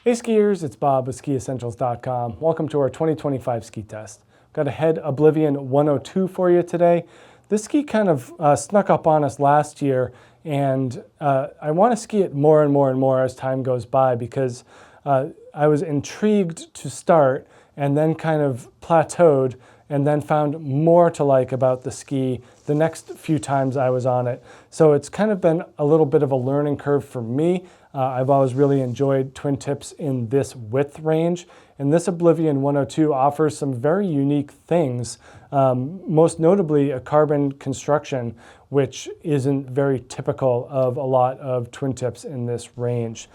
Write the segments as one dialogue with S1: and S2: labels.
S1: Hey skiers, it's Bob with SkiEssentials.com. Welcome to our 2025 ski test. Got a Head Oblivion 102 for you today. This ski kind of snuck up on us last year, and I want to ski it more and more as time goes by because I was intrigued to start and then kind of plateaued and then found more to like about the ski the next few times I was on it. So it's kind of been a little bit of a learning curve for me. I've always really enjoyed twin tips in this width range, and this Oblivion 102 offers some very unique things, most notably a carbon construction, which isn't very typical of a lot of twin tips in this range.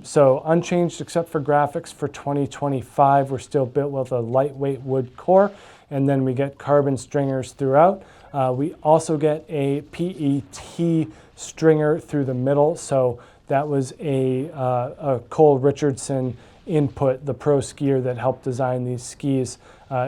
S1: So unchanged except for graphics for 2025, we're still built with a lightweight wood core, and then we get carbon stringers throughout. We also get a PET stringer through the middle, so that was a Cole Richardson input, the pro skier that helped design these skis.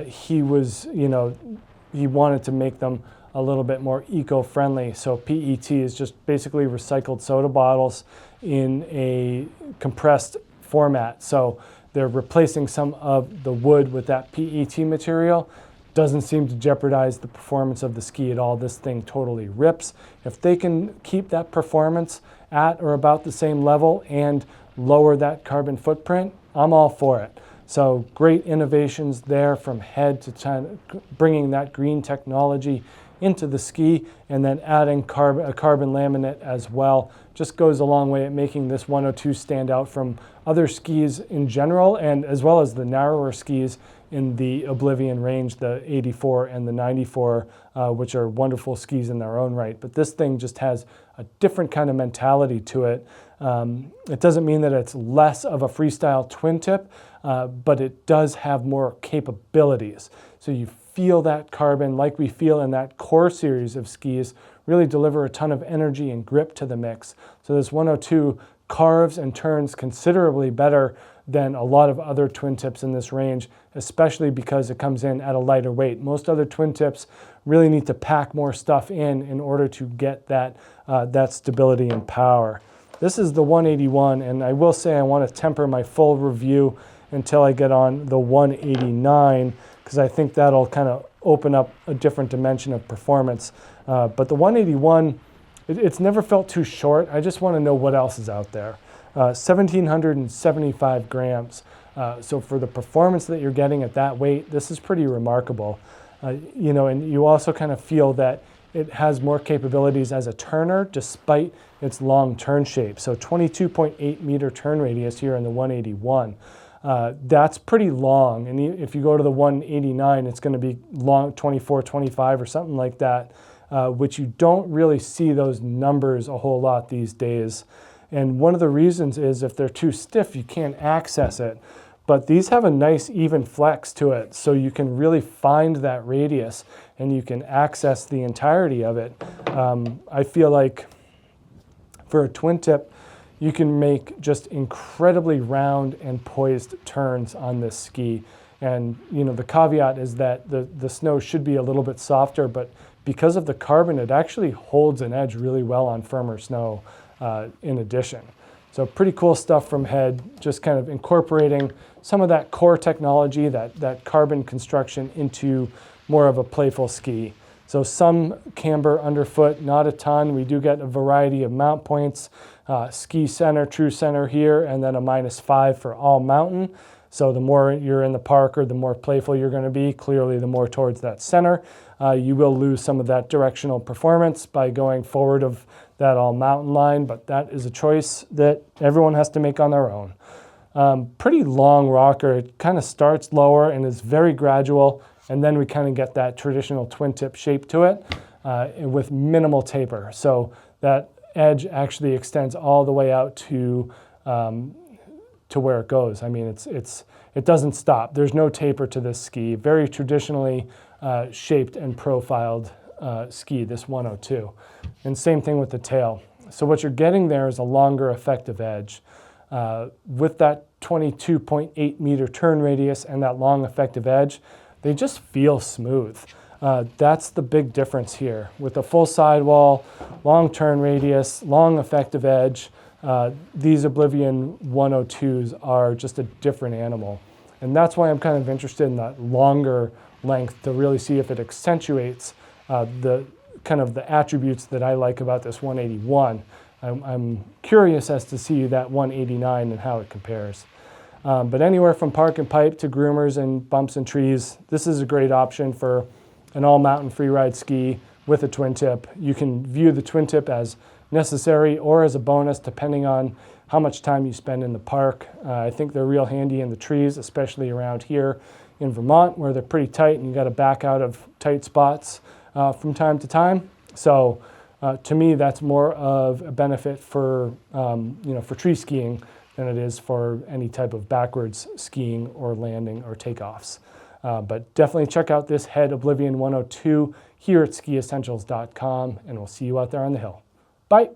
S1: He wanted to make them a little bit more eco-friendly. So PET is just basically recycled soda bottles in a compressed format. So they're replacing some of the wood with that PET material. Doesn't seem to jeopardize the performance of the ski at all. This thing totally rips. If they can keep that performance at or about the same level and lower that carbon footprint, I'm all for it. So great innovations there from Head to bringing that green technology into the ski, and then adding a carbon laminate as well just goes a long way at making this 102 stand out from other skis in general, and as well as the narrower skis in the Oblivion range, the 84 and the 94, which are wonderful skis in their own right. But this thing just has a different kind of mentality to it. It doesn't mean that it's less of a freestyle twin tip, but it does have more capabilities. So you feel that carbon like we feel in that core series of skis, really deliver a ton of energy and grip to the mix. So this 102 carves and turns considerably better than a lot of other twin tips in this range, especially because it comes in at a lighter weight. Most other twin tips really need to pack more stuff in order to get that stability and power. This is the 181, and I will say I want to temper my full review until I get on the 189, because I think that'll kind of open up a different dimension of performance. But the 181, it's never felt too short. I just want to know what else is out there. 1,775 grams. So for the performance that you're getting at that weight, this is pretty remarkable. And you also kind of feel that it has more capabilities as a turner despite its long turn shape. So 22.8 meter turn radius here in the 181. That's pretty long, and if you go to the 189, it's going to be long, 24, 25 or something like that, which you don't really see those numbers a whole lot these days. And one of the reasons is if they're too stiff, you can't access it. But these have a nice even flex to it, so you can really find that radius and you can access the entirety of it. I feel like for a twin tip, you can make just incredibly round and poised turns on this ski. And the caveat is that the snow should be a little bit softer, but because of the carbon, it actually holds an edge really well on firmer snow in addition. So pretty cool stuff from Head, just kind of incorporating some of that core technology, that carbon construction into more of a playful ski. So some camber underfoot, not a ton. We do get a variety of mount points, ski center, true center here, and then a -5 for all mountain. So the more you're in the park or the more playful you're going to be, clearly the more towards that center. You will lose some of that directional performance by going forward of that all mountain line, but that is a choice that everyone has to make on their own. Pretty long rocker. It kind of starts lower and is very gradual, and then we kind of get that traditional twin tip shape to it with minimal taper. So that edge actually extends all the way out to where it goes. I mean, it doesn't stop. There's no taper to this ski. Very traditionally shaped and profiled ski, this 102. And same thing with the tail. So what you're getting there is a longer effective edge. With that 22.8 meter turn radius and that long effective edge, they just feel smooth. That's the big difference here. With a full sidewall, long turn radius, long effective edge, these Oblivion 102s are just a different animal. And that's why I'm kind of interested in that longer length to really see if it accentuates the kind of the attributes that I like about this 181. I'm curious as to see that 189 and how it compares. But anywhere from park and pipe to groomers and bumps and trees, this is a great option for an all-mountain freeride ski with a twin tip. You can view the twin tip as necessary or as a bonus depending on how much time you spend in the park. I think they're real handy in the trees, especially around here in Vermont where they're pretty tight and you got to back out of tight spots from time to time. So to me, that's more of a benefit for, for tree skiing than it is for any type of backwards skiing or landing or takeoffs. But definitely check out this head Oblivion 102 here at skiessentials.com, and we'll see you out there on the hill. Bye.